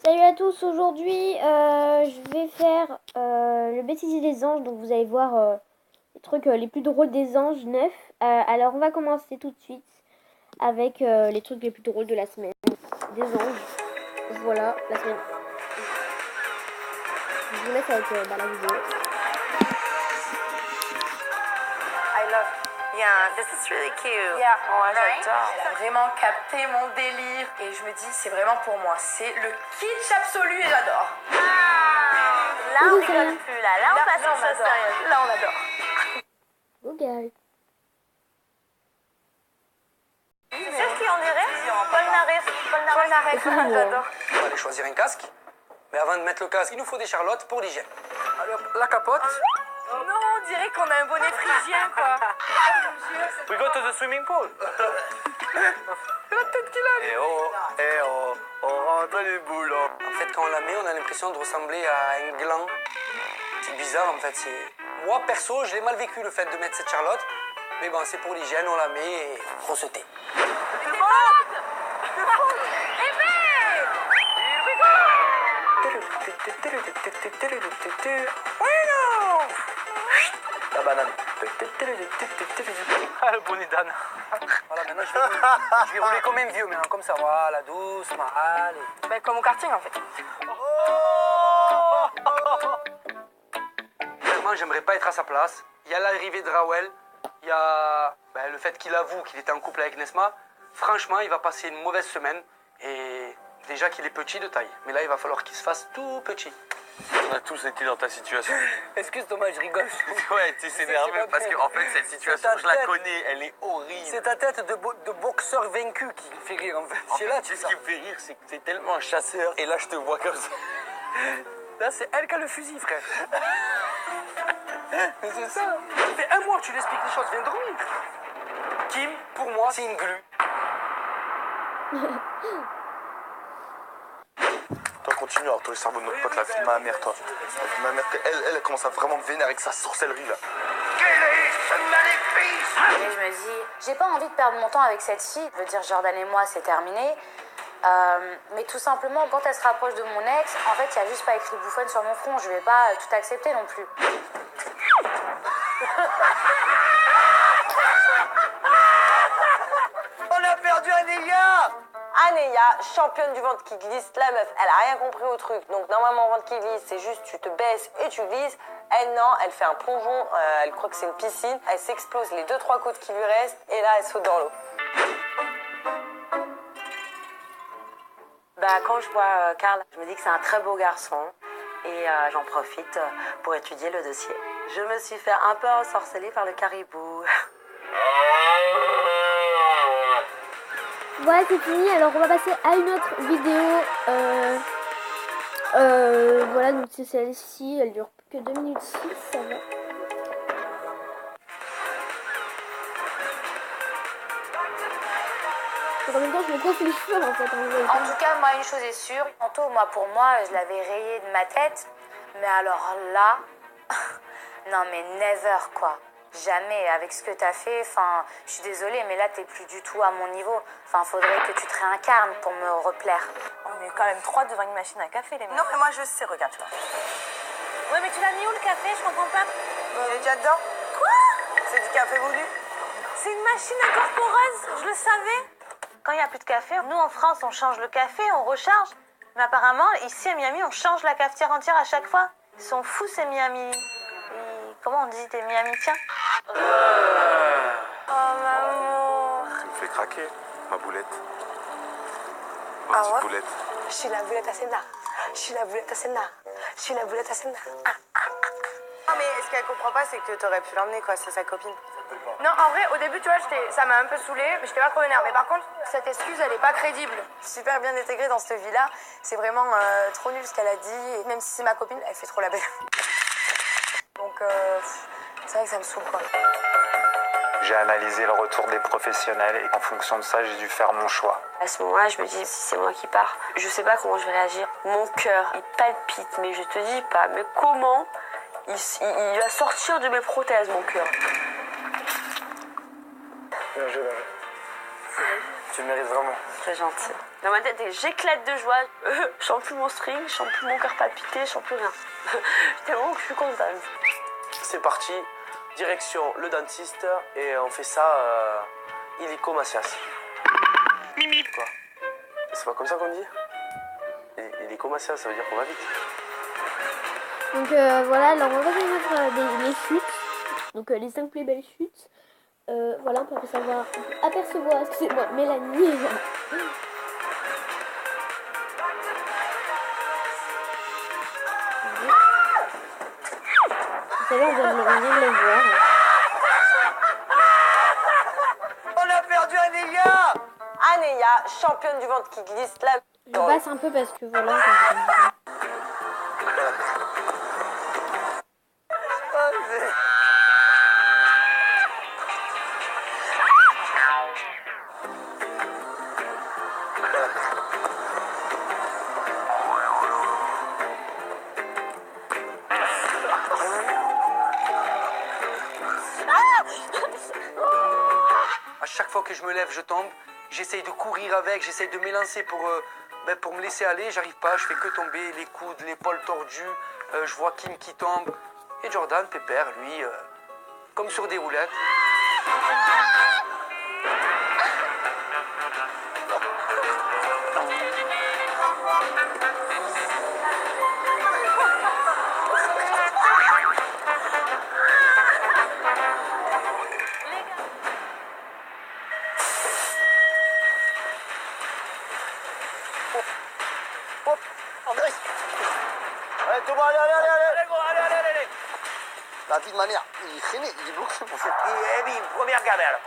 Salut à tous, aujourd'hui je vais faire le bêtisier des anges, donc vous allez voir les trucs les plus drôles des anges neufs. Alors on va commencer tout de suite avec les trucs les plus drôles de la semaine des anges. Voilà, la semaine. Je vous laisse avec la vidéo. I love. Yeah, this is really cute. Yeah, Ouais, right? j'adore. Elle a vraiment capté mon délire et je me dis c'est vraiment pour moi. C'est le kitsch absolu et j'adore. Là, on rigole plus, là. Là, on passe aux choses sérieuses. Là, on adore. Google. Tu sais ce qu'on dirait Paul Naref. J'adore. On va aller choisir un casque. Mais avant de mettre le casque, il nous faut des charlottes pour l'hygiène. Allez hop, la capote. Non, on dirait qu'on a un bonnet phrygien, quoi. We go to the swimming pool. La tête qu'il a. On rentre du boulot. En fait, quand on la met, on a l'impression de ressembler à un gland. C'est bizarre, en fait. Moi, perso, je l'ai mal vécu, le fait de mettre cette charlotte. Mais bon, c'est pour l'hygiène, on la met et faut sauter. La banane. Ah, le bonnet d'âne. Voilà, maintenant je vais rouler comme un vieux maintenant, comme ça, voilà, doucement, allez. Ben, comme au karting, en fait. Vraiment, j'aimerais pas être à sa place. Il y a l'arrivée de Raoul, il y a le fait qu'il avoue qu'il était en couple avec Nesma. Franchement, il va passer une mauvaise semaine et déjà qu'il est petit de taille. Mais là, il va falloir qu'il se fasse tout petit. On a tous été dans ta situation. Excuse Thomas, je rigole. Ouais, tu sais, c'est nerveux parce qu'en fait, cette situation, je la connais, elle est horrible. C'est ta tête de boxeur vaincu qui me fait rire en fait. En C'est fait, là, tu sais c'est ce ça. qui me fait rire, c'est que t'es tellement un chasseur et là, je te vois comme ça. Là, c'est elle qui a le fusil, frère. Mais c'est ça. Ça fait un mois que tu lui expliques les choses, viens dormir. Kim, pour moi, c'est une glu. Toi, continue, alors, toi, le cerveau de notre pote, la fille de ma mère, toi. La fille de ma mère, elle commence à vraiment me vénérer avec sa sorcellerie, là. Et je me dis, j'ai pas envie de perdre mon temps avec cette fille. Je veux dire, Jordan et moi, c'est terminé. Mais tout simplement, quand elle se rapproche de mon ex, en fait, il n'y a juste pas écrit bouffonne sur mon front. Je vais pas tout accepter non plus. On a perdu Anélia. Anéa, championne du ventre qui glisse, la meuf, elle a rien compris au truc. Donc normalement, ventre qui glisse, c'est juste tu te baisses et tu glisses. Elle, non, elle fait un plongeon, elle croit que c'est une piscine. Elle s'explose les 2-3 côtes qui lui restent et là, elle saute dans l'eau. Bah, quand je vois Karl, je me dis que c'est un très beau garçon et j'en profite pour étudier le dossier. Je me suis fait un peu ensorceler par le caribou. Voilà, c'est fini. Alors on va passer à une autre vidéo. Voilà, donc c'est celle-ci. Elle dure que 2 minutes 6, ça va. En même temps, je me coiffe les cheveux en fait. En tout cas, moi, une chose est sûre. Tantôt, pour moi, je l'avais rayé de ma tête. Mais alors là, non mais never, quoi. Jamais, avec ce que t'as fait, enfin, je suis désolée, mais là, t'es plus du tout à mon niveau. Enfin, faudrait que tu te réincarnes pour me replaire. On est quand même 3 devant une machine à café, les mecs. Non, mais moi, je sais, regarde, tu vois. Ouais, mais tu l'as mis où le café? Je comprends pas. Il est déjà dedans. Quoi? C'est du café voulu. C'est une machine incorporeuse, je le savais. Quand il n'y a plus de café, nous en France, on change le café, on recharge. Mais apparemment, ici à Miami, on change la cafetière entière à chaque fois. Ils sont fous, ces Miami. Comment on dit, t'es Miami-tiens? Oh, maman. Tu me fais craquer, ma boulette. Ah Ma petite ouais? boulette. Je suis la boulette à Senna. Je suis la boulette à Senna. Je suis la boulette à Senna. Non, mais ce qu'elle comprend pas, c'est que t'aurais pu l'emmener, quoi. C'est sa copine. Non, en vrai, au début, tu vois, ça m'a un peu saoulée, mais j'étais pas trop énervée. Par contre, cette excuse, elle est pas crédible. Super bien intégrée dans cette vie-là. C'est vraiment trop nul ce qu'elle a dit. Et même si c'est ma copine, elle fait trop la belle. Donc, c'est vrai que ça me saoule, quoi. J'ai analysé le retour des professionnels et en fonction de ça, j'ai dû faire mon choix. À ce moment-là, je me dis, si c'est moi qui pars, je sais pas comment je vais réagir. Mon cœur, il palpite, mais je te dis pas, mais comment il va sortir de mes prothèses, mon cœur. Bien joué, là. Tu le mérites vraiment. C'est gentil. Dans ma tête, j'éclate de joie. Je sens plus mon string, je sens plus mon cœur palpiter, je sens plus rien. J'étais vraiment que je suis contente. C'est parti, direction le dentiste et on fait ça illico macias. Mimi. Quoi? C'est pas comme ça qu'on dit? Illico macias, ça veut dire qu'on va vite. Donc voilà, alors on va mettre les chutes. Donc les 5 plus belles chutes. Voilà, on peut savoir apercevoir, excusez-moi, Mélanie. Vous savez, on vient de les voir. On a perdu Anélia! Anéa, championne du ventre qui glisse là. Je passe un peu parce que voilà. À chaque fois que je me lève, je tombe. J'essaye de courir avec, j'essaye de m'élancer pour me laisser aller. J'arrive pas, je fais que tomber, les coudes, l'épaule tordue. Je vois Kim qui tombe. Et Jordan, pépère, lui, comme sur des roulettes. Allez, Thomas, allez. La vie de ma mère, il est freiné, il est bloqué pour ça. Et bim, première gamelle.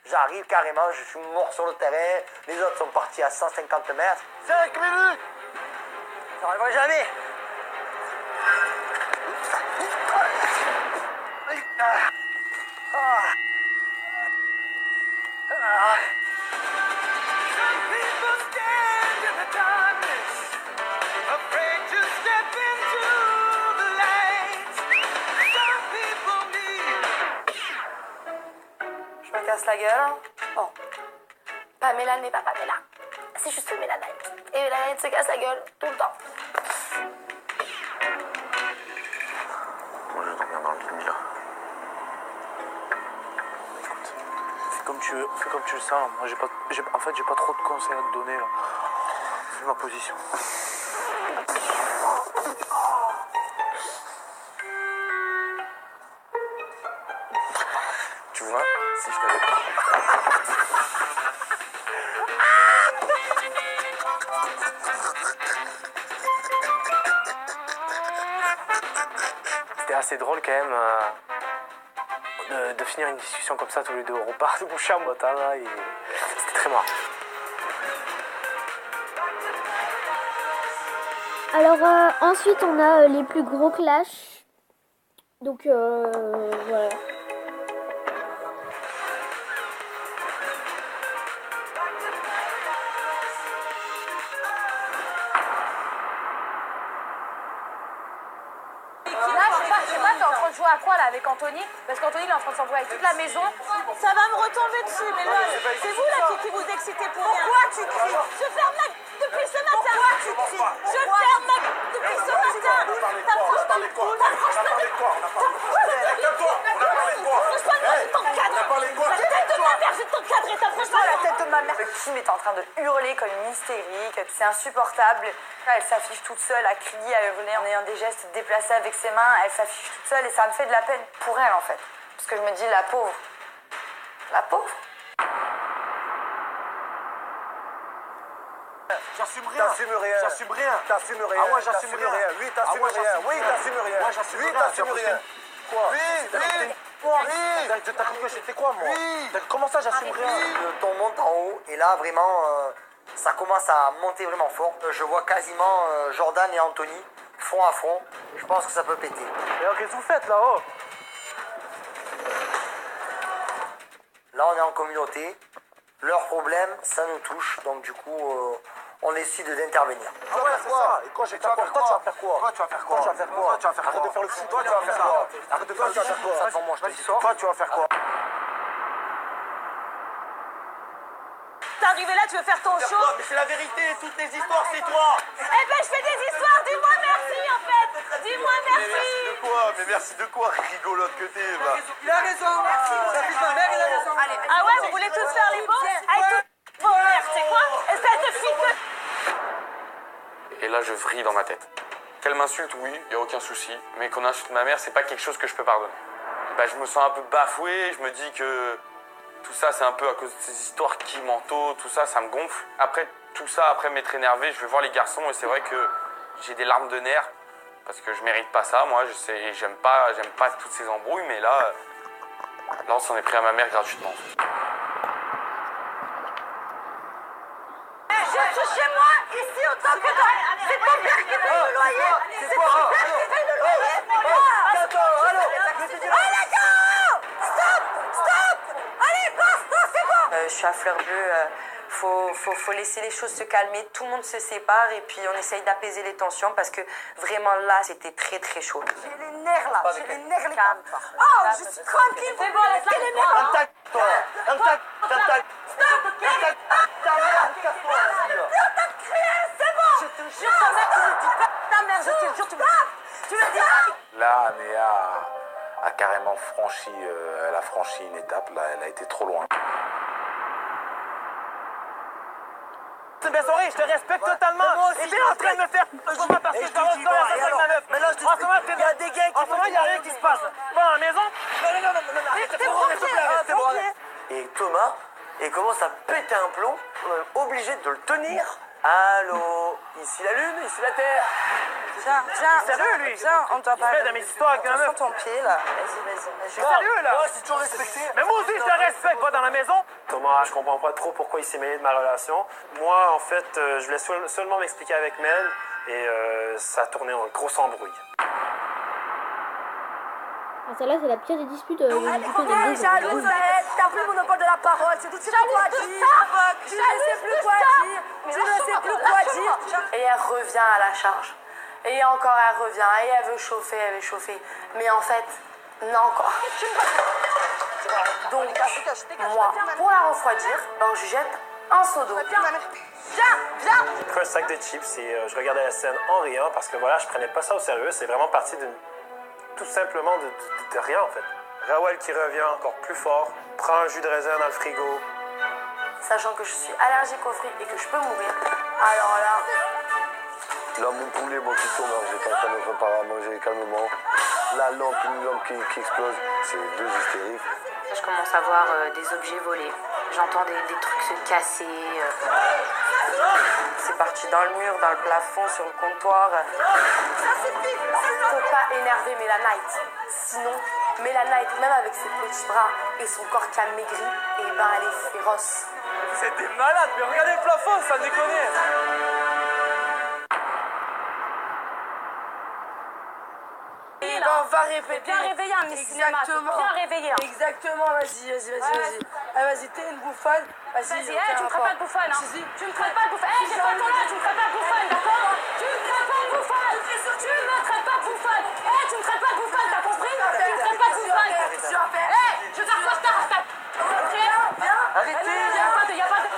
J'arrive carrément, je suis mort sur le terrain. Les autres sont partis à 150 mètres. 5 minutes! Ça n'arrivera jamais. Je me casse la gueule. Bon. Pamela n'est pas Pamela. C'est juste Mélanite. Et Mélanite se casse la gueule tout le temps. Moi, je vais dormir dans le lit, là. Écoute, fais comme tu veux, fais comme tu le sens. Moi, j'ai pas trop de conseils à te donner, là. C'est ma position. Tu vois, si je t'avais pas. C'était assez drôle quand même de finir une discussion comme ça tous les deux au repas de bouche à bâtard là, et c'était très marrant. Alors ensuite on a les plus gros clashs. Donc voilà. Là, je sais pas, t'es en train de jouer à quoi là avec Anthony? Parce qu'Anthony il est en train de s'embrouiller avec toute la maison. Ça va me retomber dessus, mais lol, c'est vous là qui vous excitez pour rien. Pourquoi tu cries? Je ferme ma gueule depuis ce matin. Pourquoi tu cries? Je ferme ma gueule depuis ce matin. T'approches pas. La tête de ma mère, je vais t'encadrer. T'approches pas la tête de ma mère. Kim est en train de hurler comme une hystérique, c'est insupportable. Là, elle s'affiche toute seule à crier, à hurler en ayant des gestes déplacés avec ses mains. Elle s'affiche toute seule et ça me fait de la peine pour elle en fait. Parce que je me dis, la pauvre. La pauvre. J'assume rien. T'assumes rien. J'assume rien. T'assumes rien. Ah ouais, j'assume rien. Oui, Ah t'assumes ouais, rien. j'assume Oui, rien. t'assumes rien. Moi, j'assume Oui, rien. t'assumes J'ai rien. Quoi? Oui. T'as cru que j'étais quoi, moi? Oui. Comment ça, j'assume rien? Le ton monte en haut et là vraiment ça commence à monter vraiment fort. Je vois quasiment Jordan et Anthony front à front. Je pense que ça peut péter. Mais qu'est-ce que vous faites là-haut? Là on est en communauté. Leurs problèmes, ça nous touche. Donc du coup on décide d'intervenir. Ah ouais, c'est ça. Et quand j'ai ta porte, toi, tu vas faire quoi? Toi, tu vas faire quoi? Toi, tu vas faire quoi? Toi, tu vas faire Arrête quoi? de faire le fou. Toi, tu vas faire quoi? Arrête de faire le fou. Toi, tu vas faire quoi? Vas-y, Moi, je te dis, sors. Toi, tu vas faire quoi? Ta arrivé là, tu veux faire ton show? Mais c'est la vérité, toutes les histoires, c'est toi. Eh ben, je fais des histoires, dis-moi merci en fait. Dis-moi Mais merci merci. de quoi? Mais merci de quoi? Rigolote que t'es, va. Il a raison. Ça fait ma mère, il a raison. Ah ouais, vous voulez tous faire les beaux? Allez, tous vos mères, c'est quoi? Espèce de fille de... Et là, je vrille dans ma tête. Qu'elle m'insulte, oui, il n'y a aucun souci. Mais qu'on insulte ma mère, c'est pas quelque chose que je peux pardonner. Bah, je me sens un peu bafoué, je me dis que tout ça, c'est un peu à cause de ces histoires qui m'entourent, tout ça, ça me gonfle. Après tout ça, après m'être énervé, je vais voir les garçons et c'est vrai que j'ai des larmes de nerfs parce que je mérite pas ça, moi, j'aime pas toutes ces embrouilles, mais là, on s'en est pris à ma mère gratuitement. Je suis chez moi, ici, autant que toi. C'est ton père qui paye le loyer. C'est ton père qui paye le loyer. Allez, go! Stop! Stop! Allez, basta, c'est bon! Je suis à fleur bleue. Faut laisser les choses se calmer. Tout le monde se sépare et puis on essaye d'apaiser les tensions parce que vraiment là, c'était très très chaud. J'ai les nerfs là, j'ai les nerfs les gars. Calme-toi. Oh, je suis tranquille. C'est bon, laisse-la les nerfs. Attaque-toi. Attaque. Stop! C'est bon! Je te jure, ta mère, ta mère, je te jure, tu me dis pas! Là, Anéa a carrément franchi, elle a franchi une étape, là, elle a été trop loin. C'est bien soirée, je te respecte totalement. Et t'es en train de me faire combat parce que je te reçois à 159. Mais là, je te il y a des gains qui en ce moment, il n'y a rien qui se passe. Bon, à la maison. Non, arrête, c'est bon. Et Thomas, il commence à péter un plomb. On est obligé de le tenir. Allô, ici la lune, ici la terre. Viens, Sérieux, lui? on doit Il fait de mes histoires avec un meuf. ton pied là. Vas-y. Sérieux, là? Moi, c'est toujours respecté. Mais moi aussi, je te respecte, pas dans la maison. Thomas, je comprends pas trop pourquoi il s'est mêlé de ma relation. Moi, en fait, je voulais seulement m'expliquer avec Mel et ça a tourné en grosse embrouille. Ah, celle-là, c'est la pire des disputes du Jalouse, arrête, t'as plus le monopole de la parole, c'est tout, tu sais plus quoi dire. Tu ne sais plus quoi dire. Tu ne sais plus quoi dire. Et elle revient à la charge. Et encore elle revient. Et elle veut chauffer. Mais en fait, non quoi. Donc, moi, pour la refroidir, je jette un seau d'eau. Viens! J'ai pris un sac de chips et je regardais la scène en riant parce que voilà, je prenais pas ça au sérieux. C'est vraiment parti tout simplement de rien en fait. Raoul qui revient encore plus fort, prend un jus de raisin dans le frigo. Sachant que je suis allergique aux fruits et que je peux mourir. Alors là... Là, mon poulet, moi qui tombe, j'étais en train de me préparer à manger calmement. La lampe, une lampe qui explose, c'est deux hystériques. Je commence à voir des objets volés. J'entends des trucs se casser. C'est parti dans le mur, dans le plafond, sur le comptoir. Faut pas énerver Mélanite. Sinon, Mélanite, même avec ses petits bras et son corps qui a maigri, elle est féroce. C'est des malades, mais regardez le plafond, ça déconne. On va rêver. Bien réveillé, un cinéma. Bien réveillé. Exactement, vas-y. Vas-y, t'es une bouffonne. Vas-y, tu me traites pas de bouffonne, hein. Tu me traites pas de bouffonne. J'ai pas ton âge, tu me traites pas de bouffonne, d'accord? Tu me traites pas de bouffonne. Tu me traites pas de bouffonne. Tu me traites pas de bouffonne, t'as compris? Tu me traites pas de bouffonne. Je vais faire quoi, je t'arrête. Arrêtez. Y'a pas de...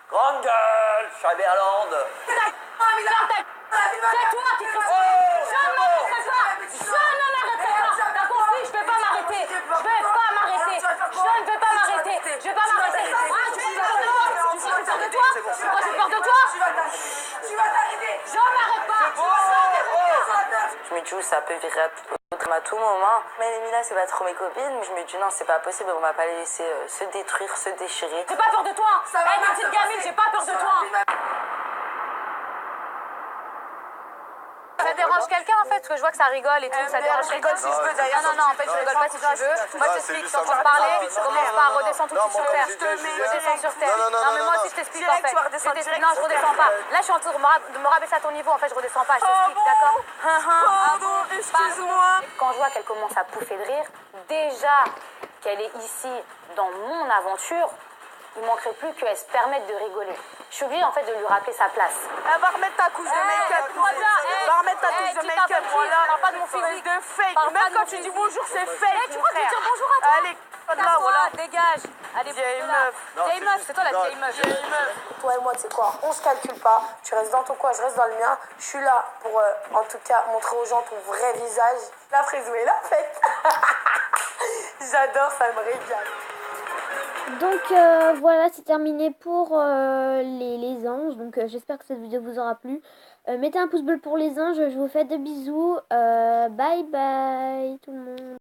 Grande gueule, Chaberland. C'est toi qui cries. Je ne m'arrêterai pas. T'as compris? Je vais pas m'arrêter. Je ne vais pas m'arrêter. Ah, tu peux plus peur de toi? Moi, j'ai peur de toi? Tu vas t'arrêter. Je m'arrête pas. Je me dis, ça peut virer à tout moment. Mais les Mila, c'est pas trop mes copines. Je me dis, non, c'est pas possible. On va pas les laisser se détruire, se déchirer. J'ai pas peur de toi. Ma petite gamine, j'ai pas peur de toi. Ça dérange quelqu'un en fait, parce que je vois que ça rigole et tout, ça dérange. Je rigole si je veux d'ailleurs. Non, en fait, je rigole pas si tu veux. Moi, je t'explique, quand on se parlait, tu commences par redescendre tout de suite sur terre. Redescends sur terre. Non, mais moi aussi, je t'explique en fait. Non, je redescends pas. Là, je suis en train de me rabaisser à ton niveau, en fait, je redescends pas, je t'explique, d'accord? Pardon, excuse-moi. Quand je vois qu'elle commence à pouffer de rire, déjà qu'elle est ici dans mon aventure, il manquerait plus qu'elle se permette de rigoler. Je suis obligée en fait de lui rappeler sa place. Elle va remettre ta couche de make-up. Va remettre ta couche de make-up. Voilà. Parle pas de mon physique. De fake. Parle pas Même de quand mon tu dis physique. bonjour, c'est fake. Tu crois que je dis bonjour à toi? Allez, pas de là, voilà. Dégage. Allez, Vieille bouge de là. meuf. Vieille meuf, c'est toi la vieille meuf. Vieille meuf. Toi et moi, tu sais quoi, on se calcule pas. Tu restes dans ton coin, je reste dans le mien. Je suis là pour, en tout cas, montrer aux gens ton vrai visage. La frisouée, la fête. J'adore, ça me régale. Donc voilà, c'est terminé pour les anges. Donc j'espère que cette vidéo vous aura plu. Mettez un pouce bleu pour les anges. Je vous fais de bisous. Bye bye tout le monde.